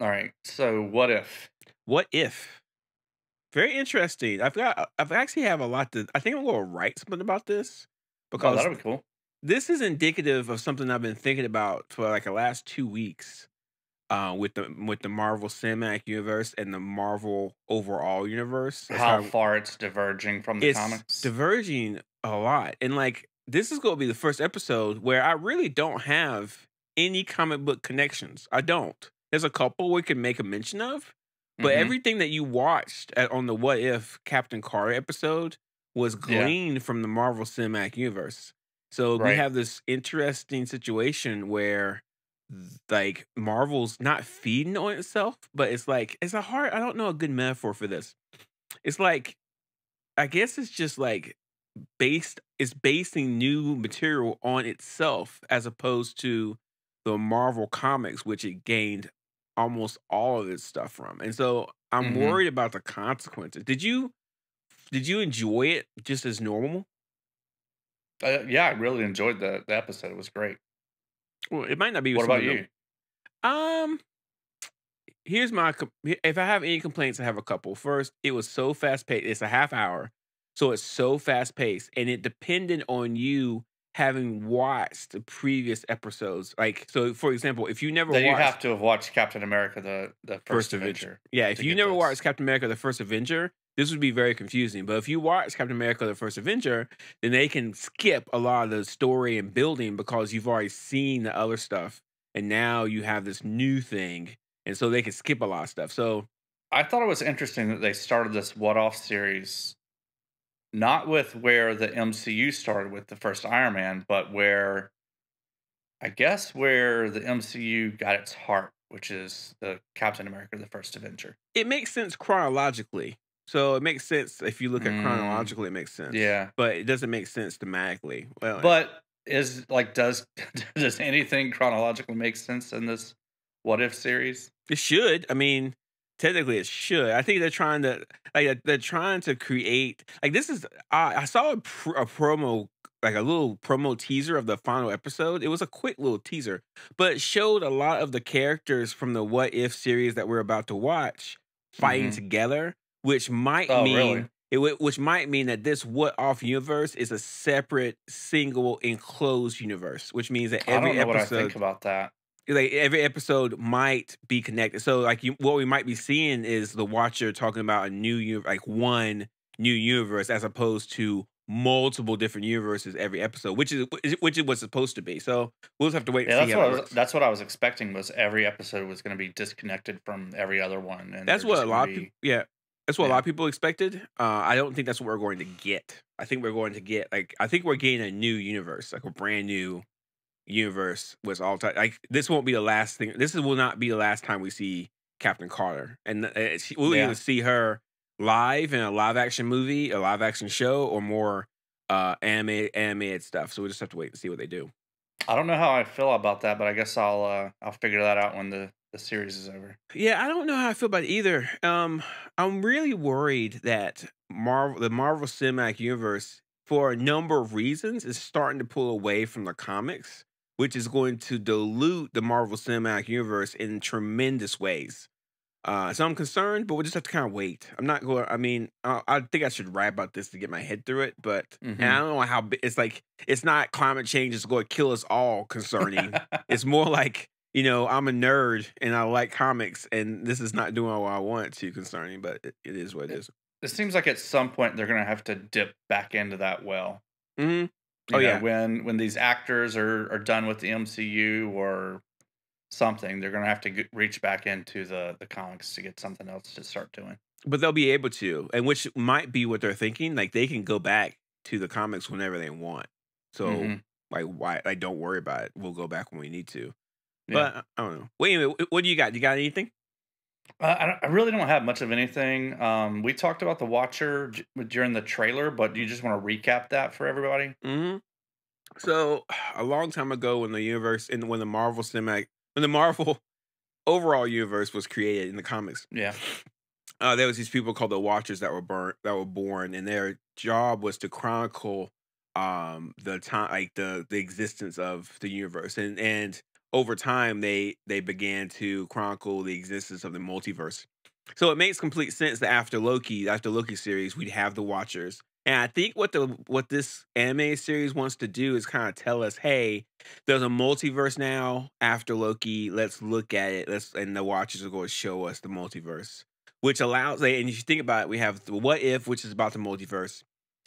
All right. So what if? What if? Very interesting. I've actually have a lot to. I think I'm going to write something about this Oh, because that'll be cool. this is indicative of something I've been thinking about for like the last 2 weeks. With the Marvel Cinematic Universe and the Marvel overall universe. That's How how far it's diverging from the it's comics. diverging a lot. And like this is going to be the first episode where I really don't have any comic book connections. I don't. There's a couple we can make a mention of, but Mm-hmm. everything that you watched on the What If Captain Carter episode was Yeah. gleaned from the Marvel Cinematic Universe. So we Right. have this interesting situation where like Marvel's not feeding on itself, but it's like it's a hard I don't know a good metaphor for this. It's like I guess it's just like it's basing new material on itself as opposed to the Marvel comics, which it gained almost all of its stuff from. And so I'm Mm-hmm. worried about the consequences. Did you enjoy it just as normal? Yeah, I really enjoyed the episode. It was great. Well, it might not be What about something that you? um here's if I have any complaints, I have a couple. First, it was so fast paced. It's a half hour, so it's so fast paced, and it depended on you having watched the previous episodes. Like, so for example, if you never That you watched have to have watched Captain America, the First First Avenger, Avenger, yeah, if to you get never this. watched Captain America: The First Avenger, this would be very confusing. But if you watch Captain America: The First Avenger, then they can skip a lot of the story and building because you've already seen the other stuff, and now you have this new thing, and so they can skip a lot of stuff. So I thought it was interesting that they started this what off series not with where the MCU started with the first Iron Man, but where I guess where the MCU got its heart, which is the Captain America, the First Avenger. it makes sense chronologically. So it makes sense if you look at Mm, chronologically, it makes sense. yeah. But it doesn't make sense thematically. Well, But is like does does anything chronologically make sense in this what if series? it should. I mean, technically, it should. I think they're trying to create like this is. I saw a promo. Like a little promo teaser of the final episode. It was a quick little teaser, but it showed a lot of the characters from the What If series that we're about to watch fighting Mhm. together, which might Oh, really? mean which might mean that this What Off universe is a separate, single, enclosed universe, which means that I every don't know what I think episode about that. like every episode might be connected. So like what we might be seeing is the Watcher talking about a like one new universe as opposed to multiple different universes every episode, which is what's supposed to be. So we'll just have to wait and Yeah, see how that works. that's what I was expecting was every episode was gonna be disconnected from every other one, and That's they're what just a gonna lot of people be yeah. That's what a lot yeah. of people expected. I don't think that's what we're going to get. I think we're going to get like I think we're getting a new universe, like a brand new universe was all time. Like this won't be the last thing. Will not be the last time we see Captain Carter, and we'll either Yeah. see her live in a live action movie, a live action show, or more animated stuff. So we just have to wait and see what they do. I don't know how I feel about that, but I guess I'll figure that out when the series is over. Yeah, I don't know how I feel about it either. I'm really worried that the Marvel Cinematic Universe, for a number of reasons, is starting to pull away from the comics, which is going to dilute the Marvel Cinematic Universe in tremendous ways. So I'm concerned, but we'll just have to kind of wait. I'm not going. I mean, I think I should write about this to get my head through it, but and I Mhm. don't know how it's like. It's not climate change is going to kill us all. Concerning, it's more like I'm a nerd and I like comics, and this is not doing what I want it to. Concerning, but it is what it It is. it seems like at some point they're gonna have to dip back into that well. Hmm. Oh yeah, When these actors are done with the MCU or something, they're gonna have to reach back into the comics to get something else to start doing. but they'll be able to, and which might be what they're thinking. Like they can go back to the comics whenever they want. So Mhm. like why? Like don't worry about it. We'll go back when we need to. Yeah. But I don't know. Wait a minute. What do you got? You got anything? I really don't have much of anything. We talked about the Watcher during the trailer, but do you just want to recap that for everybody? Hmm. So a long time ago, when the Marvel cinematic, when the Marvel overall universe was created in the comics, Yeah. there was these people called the Watchers that were born, and their job was to chronicle the time, like the existence of the universe, and over time they began to chronicle the existence of the multiverse. So it makes complete sense that after Loki series, we'd have the Watchers. And I think what this anime series wants to do is kind of tell us, hey, there's a multiverse now after Loki. Let's look at it. And the Watchers are going to show us the multiverse, which allows. And if you think about it, we have the What If, which is about the multiverse.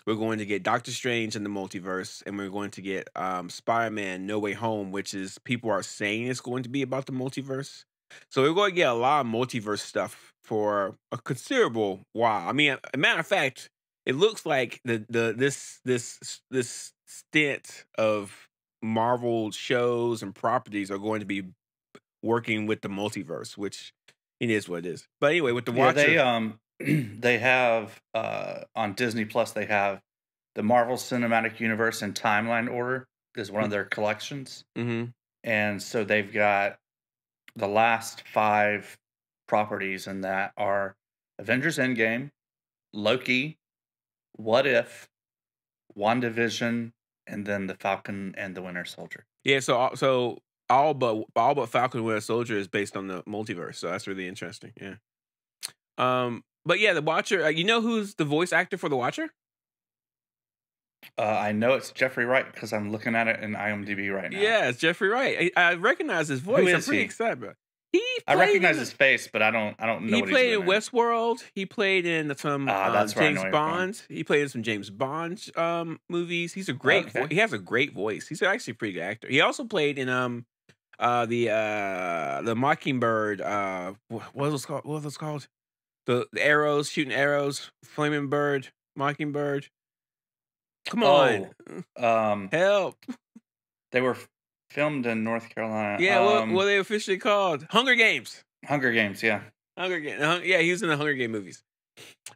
We're going to get Doctor Strange in the multiverse, and we're going to get Spider-Man No Way Home, which is people are saying it's going to be about the multiverse. So we're going to get a lot of multiverse stuff for a considerable while. I mean, a matter of fact, it looks like this stint of Marvel shows and properties are going to be working with the multiverse, which it is what it is. But anyway, with the Watcher, they have on Disney Plus, they have the Marvel Cinematic Universe in timeline order is one of their collections. mm-hmm. And so they've got the last 5 properties in that are Avengers Endgame, Loki, What If, WandaVision, and then the Falcon and the Winter Soldier. Yeah, so all but Falcon and Winter Soldier is based on the multiverse, so that's really interesting. Yeah. But yeah, the Watcher. You know who's the voice actor for the Watcher? I know it's Jeffrey Wright because I'm looking at it in IMDb right now. Yeah, it's Jeffrey Wright. I recognize his voice. I'm pretty excited about it. I recognize his face, but I don't know. He played in Westworld. He played in some James Bond. He played in some James Bond movies. He's a great. He has a great voice. He's actually a pretty good actor. He also played in the Mockingbird. What was it called? What was it called? The arrows, shooting arrows, flaming bird, Mockingbird. Come on, help! They were filmed in North Carolina. Yeah, what are they officially called? Hunger Games. Hunger Games, yeah. Hunger Games. Yeah, he was in the Hunger Game movies.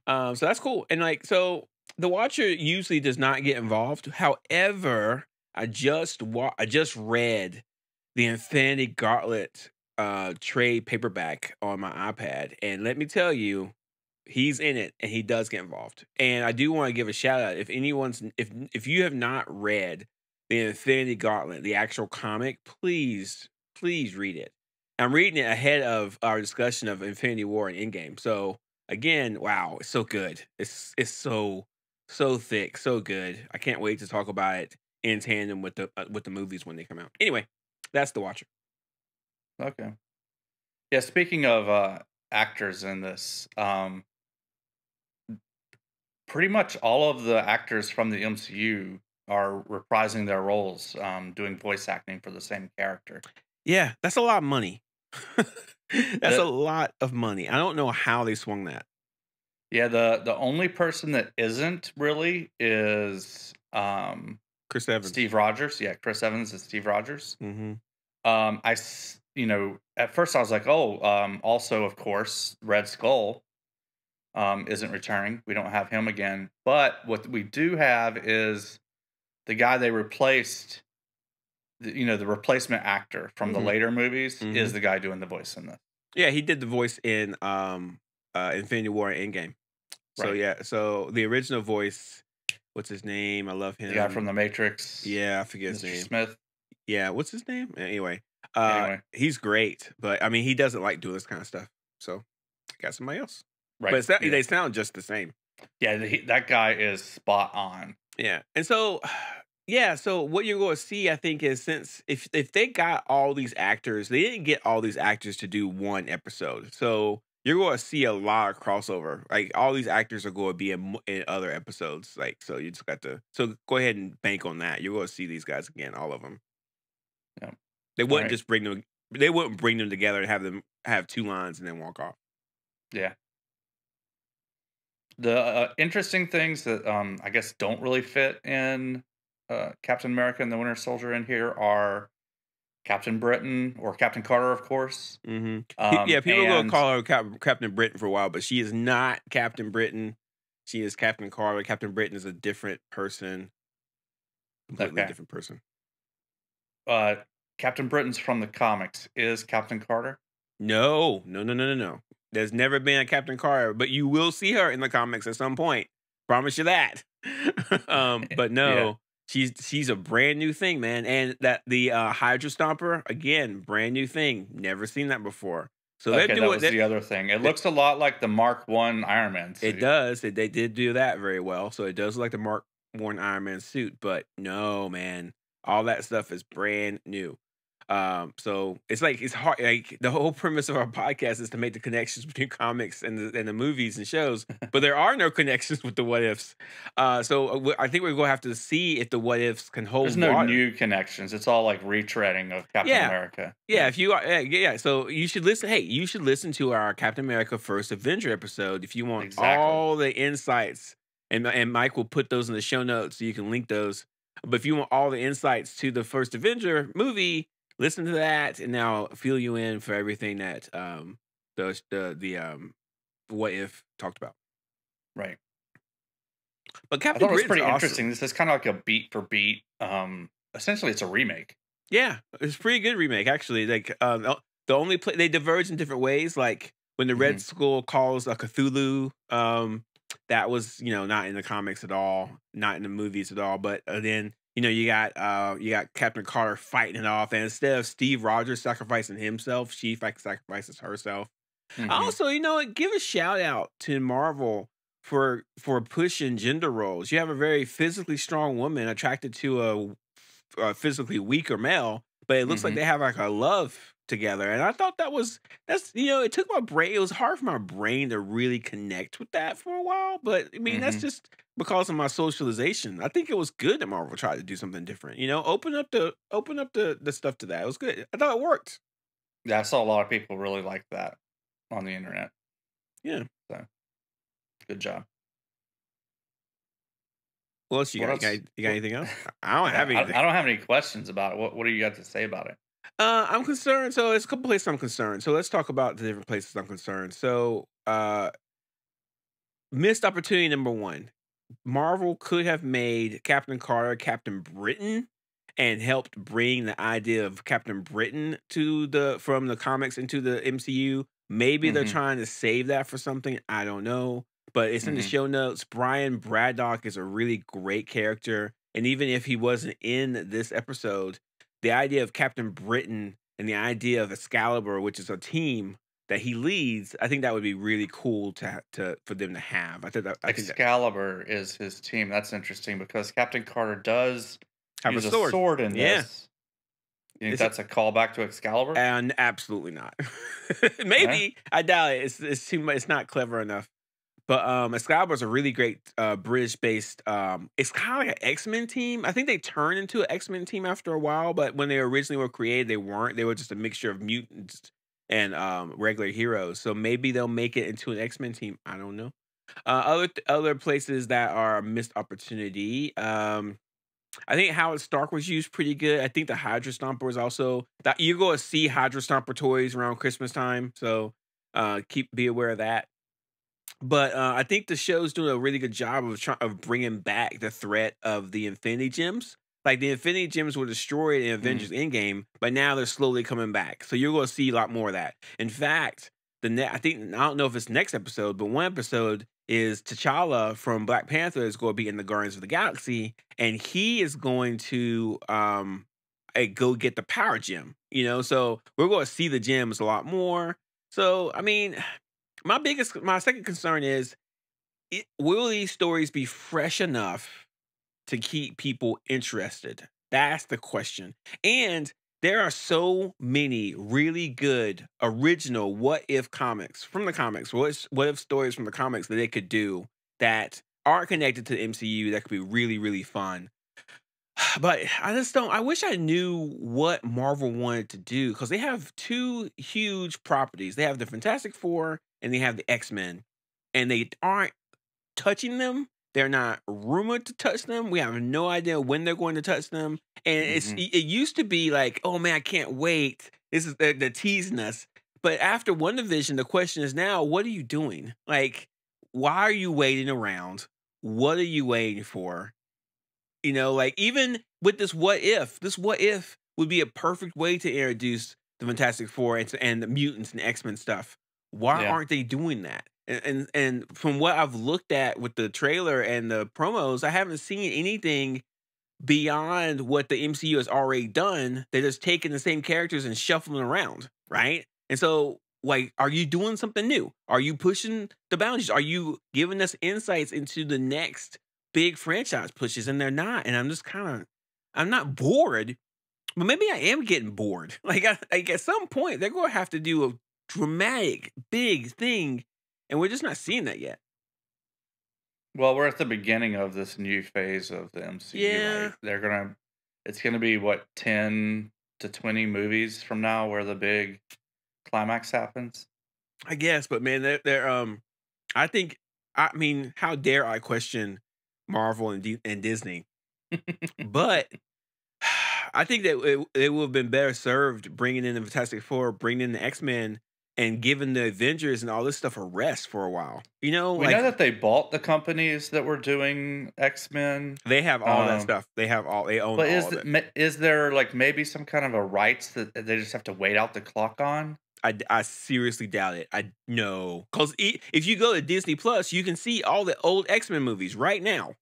So that's cool. And so the Watcher usually does not get involved. However, I just read the Infinity Gauntlet trade paperback on my iPad, and let me tell you, he's in it and he does get involved. And I do want to give a shout out if you have not read the Infinity Gauntlet, the actual comic, please read it. I'm reading it ahead of our discussion of Infinity War and Endgame. So again, wow, it's so good. It's so thick, so good. I can't wait to talk about it in tandem with the movies when they come out. Anyway, that's the Watcher. Okay. Yeah, speaking of actors in this, pretty much all of the actors from the MCU are reprising their roles, doing voice acting for the same character. Yeah, that's a lot of money. That's a lot of money. I don't know how they swung that. Yeah, the only person that isn't really is Chris Evans. Steve Rogers. Yeah, Chris Evans is Steve Rogers. Mm-hmm. At first I was like, also of course Red Skull isn't returning. We don't have him again. But what we do have is the guy they replaced. The replacement actor from the later movies is the guy doing the voice in this. Yeah, he did the voice in Infinity War and Endgame. So right. Yeah, so the original voice, what's his name? I love him. The guy from The Matrix. Yeah, I forget his name. Smith. Yeah, what's his name? Anyway, he's great, but I mean, he doesn't like doing this kind of stuff. So, got somebody else. Right. But they sound just the same. Yeah, that guy is spot on. Yeah, and so. Yeah, so what you're going to see, I think, is since if they got all these actors, they didn't get all these actors to do one episode. So you're going to see a lot of crossover. Like all these actors are going to be in other episodes. Like so, you just got to go ahead and bank on that. You're going to see these guys again, all of them. Yeah, they wouldn't just bring them. They wouldn't bring them together and have them have 2 lines and then walk off. Yeah. The interesting things that I guess don't really fit in. Captain America and the Winter Soldier in here are Captain Britain or Captain Carter, of course. Mm-hmm. Yeah, people are going to call her Captain Britain for a while, but she is not Captain Britain. She is Captain Carter. Captain Britain is a different person, completely different person. Captain Britain's from the comics. Is Captain Carter? No. There's never been a Captain Carter, but you will see her in the comics at some point. Promise you that. But no. Yeah. She's a brand new thing, man, and that the, Hydra Stomper, again, brand new thing, never seen that before. So they're Okay, that doing was that. the other thing. It looks a lot like the Mark One Iron Man It suit. does. They did do that very well. So it does look like the Mark One Iron Man suit, but no, man, all that stuff is brand new. So it's like it's hard. Like the whole premise of our podcast is to make the connections between comics and the movies and shows, but there are no connections with the what ifs. I think we're gonna have to see if the what ifs can There's hold no water. new connections. It's all like retreading of Captain Yeah, America. yeah. If you are, yeah. So you should listen. Hey, you should listen to our Captain America First Avenger episode if you want Exactly. all the insights. And Mike will put those in the show notes so you can link those. But if you want all the insights to the First Avenger movie, listen to that, and now fill you in for everything that the what if talked about. Right. But I Captain thought it was Britain's pretty awesome. interesting. This is kind of like a beat for beat. Essentially, it's a remake. Yeah, it's a pretty good remake actually. Like the only they diverge in different ways. Like when the Red Hmm. Skull calls a Cthulhu, that was not in the comics at all, not in the movies at all. But then you got Captain Carter fighting it off, and instead of Steve Rogers sacrificing himself, she sacrifices herself. I Hmm. also, give a shout out to Marvel for pushing gender roles. You have a very physically strong woman attracted to a physically weaker male, but it looks like Hmm. they have like a love together. And I thought that's it took my brain. It was hard for my brain to really connect with that for a while. But I mean, that's Hmm. just because of my socialization. I think it was good that Marvel tried to do something different. Open up the stuff to that. It was good. I thought it worked. Yeah, I saw a lot of people really like that on the internet. Yeah. So good job. What else you What got? else? You got What, anything else? I don't have anything. I don't have any questions about it. What do you got to say about it? I'm concerned. So it's a couple places I'm concerned. So let's talk about the different places I'm concerned. So missed opportunity number one. Marvel could have made Captain Carter Captain Britain and helped bring the idea of Captain Britain to the from the comics into the MCU. Maybe they're Hmm. trying to save that for something. I don't know. But it's in the Hmm. show notes. Brian Braddock is a really great character. And even if he wasn't in this episode, the idea of Captain Britain and the idea of Excalibur, which is a team that he leads, I think that would be really cool to for them to have. I think that Excalibur is his team. That's interesting because Captain Carter does have a use a sword. sword in Yeah. this. You think It's that's a callback to Excalibur? and absolutely not. No. Maybe I doubt it. It's too much. It's not clever enough. But Excalibur is a really great British based. It's kind of like an X-Men team. I think they turned into an X-Men team after a while, but when they originally were created, they weren't. They were just a mixture of mutants and regular heroes. So maybe they'll make it into an X-Men team. I don't know. Other places that are a missed opportunity. I think Howard Stark was used pretty good. I think the Hydra Stomper was also that you go to see Hydra Stomper toys around Christmas time, so be aware of that. But I think the show's doing a really good job of bringing back the threat of the Infinity Gems. Like the Infinity Gems were destroyed in Mm. Avengers Endgame, but now they're slowly coming back. So you're going to see a lot more of that. In fact, I don't know if it's next episode, but one episode is T'Challa from Black Panther is going to be in the Guardians of the Galaxy, and he is going to go get the power gem. So we're going to see the gems a lot more. So I mean, my second concern is, will these stories be fresh enough to keep people interested? That's the question. And there are so many really good original what if comics from the comics, what if stories from the comics that they could do that aren't connected to the MCU that could be really, really fun. But I just don't. I wish I knew what Marvel wanted to do because they have two huge properties. They have the Fantastic Four and they have the X-Men, and they aren't touching them. They're not rumored to touch them. We have no idea when they're going to touch them. And Mhm. it used to be like, oh man, I can't wait. This is they're teasing us. But after WandaVision, the question is now, what are you doing? Like, why are you waiting around? What are you waiting for? Like even with this what if would be a perfect way to introduce the Fantastic Four and the mutants and X-Men stuff. Why Yeah. aren't they doing that? And from what I've looked at with the trailer and the promos, I haven't seen anything beyond what the MCU has already done. They're just taking the same characters and shuffling around, right? And so, like, are you doing something new? Are you pushing the boundaries? Are you giving us insights into the next big franchise pushes? And they're not. And I'm just kind of, I'm not bored, but maybe I am getting bored. Like at some point, they're going to have to do a dramatic, big thing, and we're just not seeing that yet. Well, we're at the beginning of this new phase of the MCU, right? Yeah, It's gonna be what, 10 to 20 movies from now where the big climax happens. I guess, but man, I think, I mean, how dare I question Marvel and Disney? But I think that it would have been better served bringing in the Fantastic Four, bringing in the X-Men, and giving the Avengers and all this stuff a rest for a while. You know, We know like that they bought the companies that were doing X-Men. they have all that Um, stuff. They own but all of it. is there like maybe some kind of a rights that they just have to wait out the clock on? I seriously doubt it. I know, because if you go to Disney Plus, you can see all the old X-Men movies right now.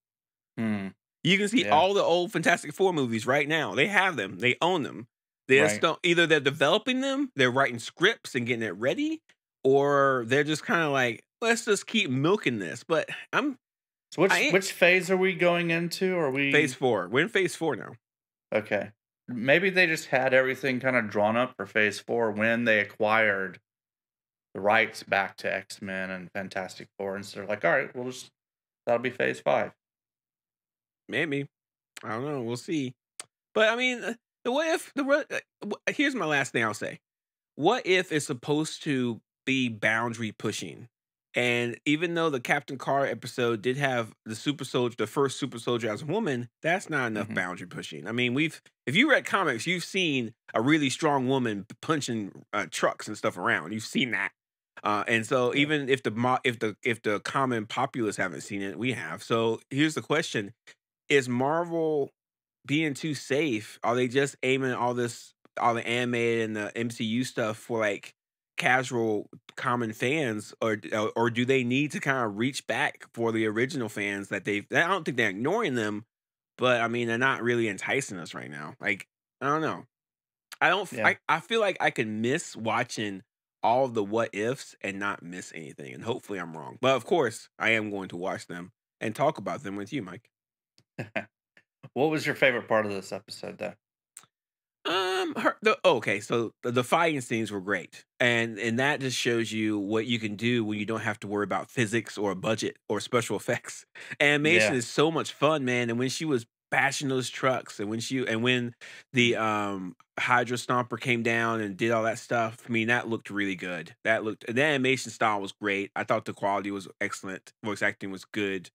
Hmm. You can see Yeah. all the old Fantastic Four movies right now. They have them. They own them. They just Right. don't, either they're developing them, they're writing scripts and getting it ready, or they're just kind of like, let's just keep milking this. But So I ain't which phase are we going into? Are phase we 4. We're in phase 4 now. okay? Maybe they just had everything kind of drawn up for phase 4 when they acquired the rights back to X-Men and Fantastic Four, and so they're like, all right, that'll be phase 5. Maybe. I don't know. We'll see. But I mean, the what if here's my last thing I'll say. What if it's supposed to be boundary pushing? And even though the Captain Carter episode did have the super soldier, the first super soldier as a woman, that's not enough Hmm. boundary pushing. I mean, if you read comics, you've seen a really strong woman punching trucks and stuff around. You've seen that. And so Yeah. even if the common populace haven't seen it, we have. So here's the question: is Marvel being too safe? Are they just aiming all the animated and the MCU stuff for like casual common fans, or do they need to kind of reach back for the original fans that they've? I don't think they're ignoring them, but I mean they're not really enticing us right now. Like I don't know. I don't. Yeah. I feel like I could miss watching all of the what ifs and not miss anything. And hopefully I'm wrong. But of course I am going to watch them and talk about them with you, Mike. What was your favorite part of this episode, though? Okay, so the fighting scenes were great, and that just shows you what you can do when you don't have to worry about physics or a budget or special effects. Animation Yeah. is so much fun, man. And when she was bashing those trucks, and when the Hydra Stomper came down and did all that stuff, I mean that looked really good. The animation style was great. I thought the quality was excellent. Voice acting was good.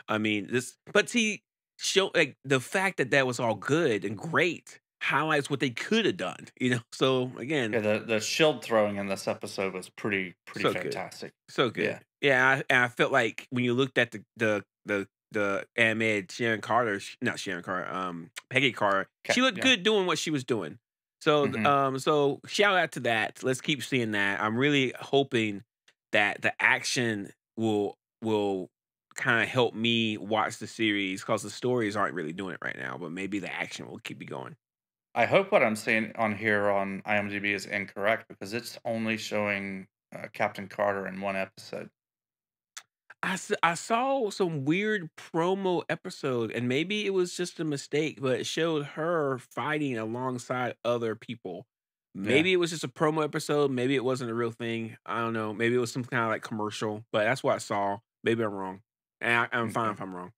I mean, but see, show like the fact that that was all good and great highlights what they could have done, you know. So Yeah, again, the shield throwing in this episode was pretty so good, fantastic. so Yeah. good. Yeah, and I felt like when you looked at the animated Sharon Carter, not Sharon Carter, Peggy Carter, she looked Yeah. good doing what she was doing. So Mhm. so shout out to that. Let's keep seeing that. I'm really hoping that the action will kind of help me watch the series because the stories aren't really doing it right now, but maybe the action will keep me going. I hope what I'm seeing on here on IMDb is incorrect because it's only showing, Captain Carter in 1 episode. I saw some weird promo episode, and maybe it was just a mistake, but it showed her fighting alongside other people. Yeah. Maybe it was just a promo episode. Maybe it wasn't a real thing. I don't know. Maybe it was some kind of like commercial, but that's what I saw. Maybe I'm wrong, and I'm fine Okay. if I'm wrong.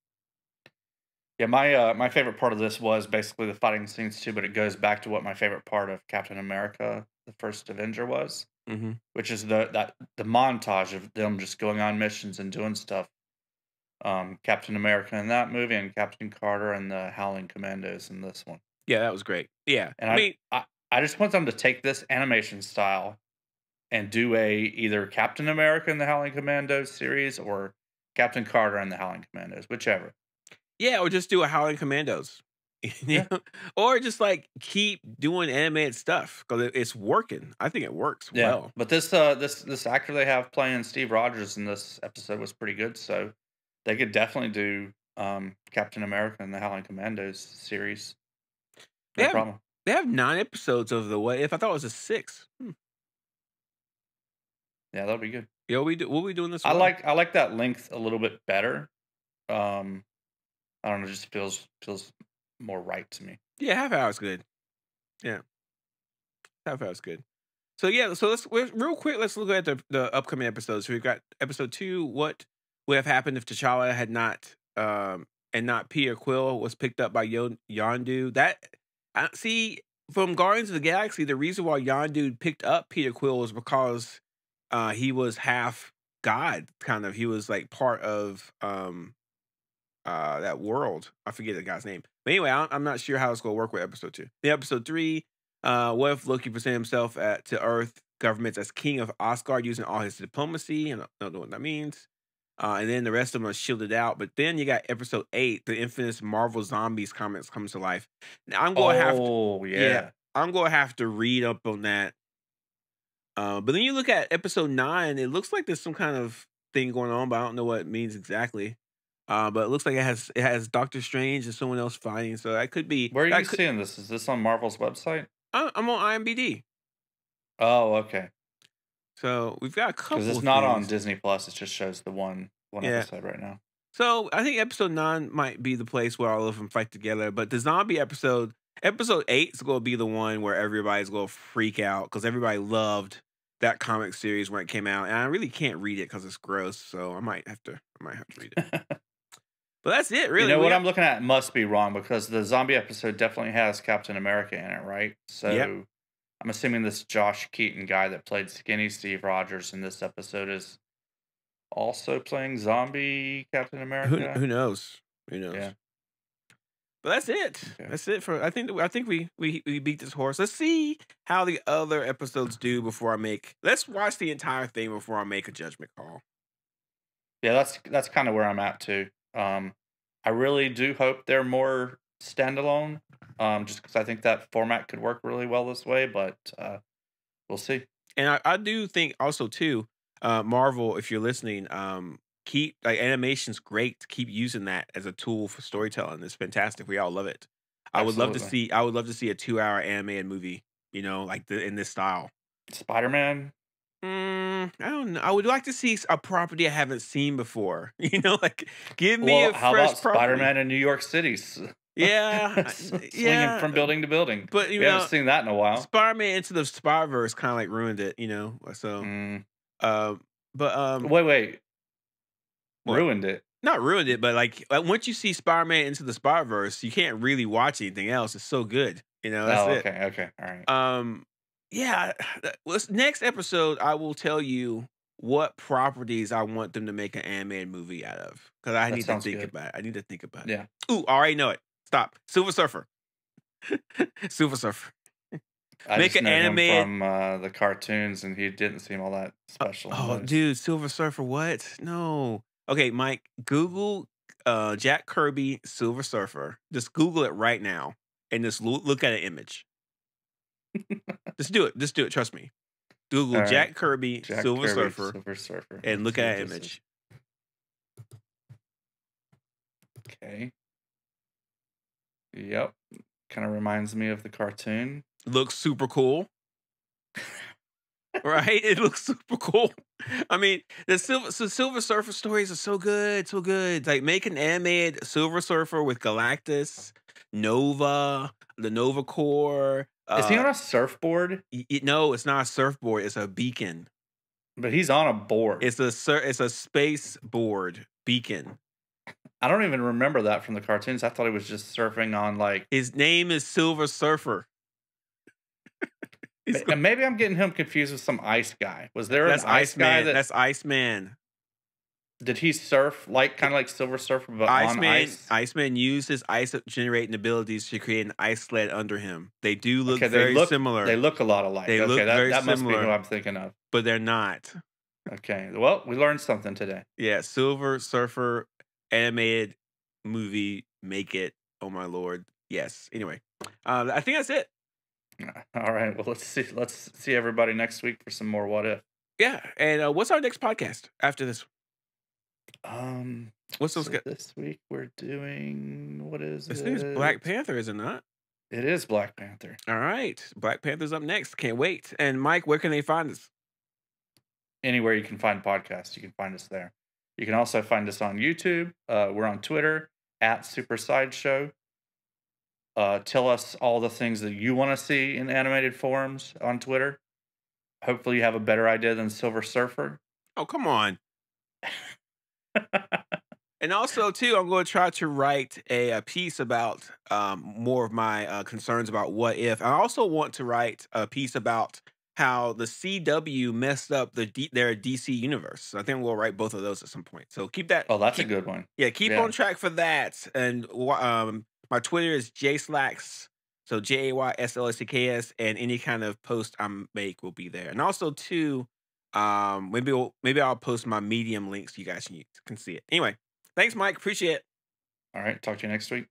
Yeah, my favorite part of this was basically the fighting scenes too, but it goes back to what my favorite part of Captain America: The First Avenger was, Hmm. which is the montage of them just going on missions and doing stuff. Captain America in that movie and Captain Carter and the Howling Commandos in this one. Yeah, that was great. Yeah, And I mean, I just want them to take this animation style and do a either Captain America and the Howling Commandos series or Captain Carter and the Howling Commandos, whichever. yeah, or just do a Howling Commandos. You Yeah. know? Or just like keep doing animated stuff because it's working. I think it works Yeah. well. But this actor they have playing Steve Rogers in this episode was pretty good, so they could definitely do Captain America and the Howling Commandos series. They No have problem. they have 9 episodes of the What If. I thought it was a 6. Yeah, that'll be good. Yeah, we'll be doing this I well. like that length a little bit better. Um, I don't know, just feels more right to me. Yeah, half hour is good. Yeah, half hour is good. So yeah, so real quick. Let's look at the upcoming episodes. So we've got episode 2. What would have happened if T'Challa had not and not Peter Quill was picked up by Yondu? That I see from Guardians of the Galaxy. The reason why Yondu picked up Peter Quill was because he was half god, kind of. He was like part of that world. I forget the guy's name. But anyway, I'm not sure how it's going to work with episode 2. The episode 3, what if Loki presented himself to Earth governments as king of Asgard using all his diplomacy? And I don't know what that means. And then the rest of them are shielded out. But then you got episode 8, the infamous Marvel Zombies comics comes to life. Now I'm going to have to, Oh, yeah, yeah. I'm going to have to read up on that. But then you look at episode 9, it looks like there's some kind of thing going on, but I don't know what it means exactly. But it looks like it has Doctor Strange and someone else fighting, so that could be Where are you that could. seeing this? Is this on Marvel's website? I'm on IMBD, Oh, okay. so we've got a Because couple it's of not on things. Disney Plus. It just shows the one Yeah, episode right now. so I think episode 9 might be the place where all of them fight together. But the zombie episode 8 is going to be the one where everybody's going to freak out because everybody loved that comic series when it came out, and I really can't read it because it's gross. So I might have to read it. But that's it, You really. know what I'm looking at must be wrong because the zombie episode definitely has Captain America in it, right? Yep. So I'm assuming this Josh Keaton guy that played Skinny Steve Rogers in this episode is also playing zombie Captain America. Who knows? Who knows? Yeah. But that's it. Okay. That's it for. I think we beat this horse. Let's see how the other episodes do before I make. Let's watch the entire thing before I make a judgment call. Yeah, that's kind of where I'm at too. I really do hope they're more standalone. Just because I think that format could work really well this way, but we'll see. And I do think also too, Marvel, if you're listening, keep like animation's great. Keep using that as a tool for storytelling. It's fantastic. We all love it. I would love to Absolutely. see. I would love to see a 2-hour animated movie. Like in this style. Spider-Man. I don't know. I would like to see a property I haven't seen before. Like give me Well, a how fresh about property. Spider-Man in New York City? Yeah, Swinging from building to building. but We haven't seen that in a while. Spider-Man Into the Spider-Verse kind of like ruined it. So, Mm. but Wait. what? Ruined it. Not ruined it, but like once you see Spider-Man Into the Spider-Verse, you can't really watch anything else. It's so good. That's Oh, it. okay, all right. Yeah. Next episode, I will tell you what properties I want them to make an animated movie out of because I That need to sounds think good. about it. I need to think about it. Yeah. Ooh, I already know it. Stop. Silver Surfer. Silver Surfer. I Make just an know him animated. from the cartoons, and he didn't seem all that special. in Oh, those. dude, Silver Surfer. What? No. Okay, Mike. Google Jack Kirby Silver Surfer. Just Google it right now and just look at an image. Just do it. Just do it. Trust me. Google All right. Jack Kirby Jack Silver Kirby, Surfer Silver Surfer. and look Let's see at what an this image. is. Okay. Yep. Kind of reminds me of the cartoon. Looks super cool. Right? It looks super cool. I mean, the Silver Surfer stories are so good, so good. Like make an animated Silver Surfer with Galactus, Nova, the Nova Corps. Is he on a surfboard? No, it's not a surfboard. It's a beacon. But he's on a board. It's a space board beacon. I don't even remember that from the cartoons. I thought he was just surfing on like. His name is Silver Surfer. Maybe I'm getting him confused with some ice guy. Was there That's an ice guy that? That's Iceman. Did he surf kind of like Silver Surfer, but on ice? Iceman used his ice generating abilities to create an ice sled under him. They do look Okay, very similar. They look a lot alike. They look very that must be similar. who I'm thinking of. But they're not. Okay. Well, we learned something today. Yeah, Silver Surfer animated movie. Make it. Oh my lord. Yes. Anyway, I think that's it. All right. Well, let's see everybody next week for some more What If. Yeah. And what's our next podcast after this? What's those? So this week we're doing, what is I think it's Black it? Panther, is it not? It is Black Panther. All right, Black Panther's up next. Can't wait. And Mike, where can they find us? Anywhere you can find podcasts, you can find us there. You can also find us on YouTube. We're on Twitter at Super Sideshow. Tell us all the things that you want to see in animated forms on Twitter. Hopefully, you have a better idea than Silver Surfer. Oh, come on. And also, too, I'm going to try to write a piece about more of my concerns about what if. I also want to write a piece about how the CW messed up their DC universe. So I think we'll write both of those at some point. So keep that. Oh, that's a good one. Yeah, keep Yeah. on track for that. And my Twitter is jslacks. So JAYSLACKS, and any kind of post I make will be there. And also, too, maybe I'll post my Medium links so you guys can see it. Anyway, thanks, Mike. Appreciate it. All right. Talk to you next week.